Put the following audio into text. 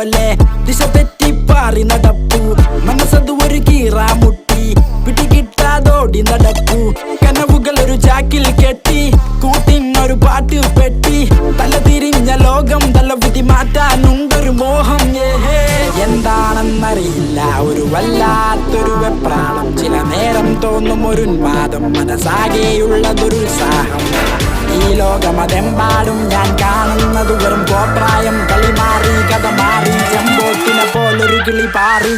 പോലെ ദിശ തെറ്റിപ്പാറി നടപ്പു മനസ്സത് ഒരു കീറാമുട്ടി പിടികിട്ടാതോടി നടപ്പു കനവുകൾ ഒരു ചാക്കിൽ കെട്ടി കൂട്ടിനൊരു പാട്ട് പെട്ടി തല തിരിഞ്ഞ ലോകം തലവിധി മാറ്റാനുണ്ടൊരു മോഹം എന്താണെന്നറിയില്ല ഒരു വല്ലാത്തൊരു വെപ്രാളം ചില നേരം തോന്നും ഒരു ഉന്മാദം മനസ്സാകെയുള്ളതൊരുത്സാഹം ഈ ലോകമതെമ്പാടും ഞാൻ കാണുന്നത് വെറും കോപ്രായം കളി മാറി കഥ മാറി ചെമ്പോത്തിനെ പോലൊരു കിളി പാറി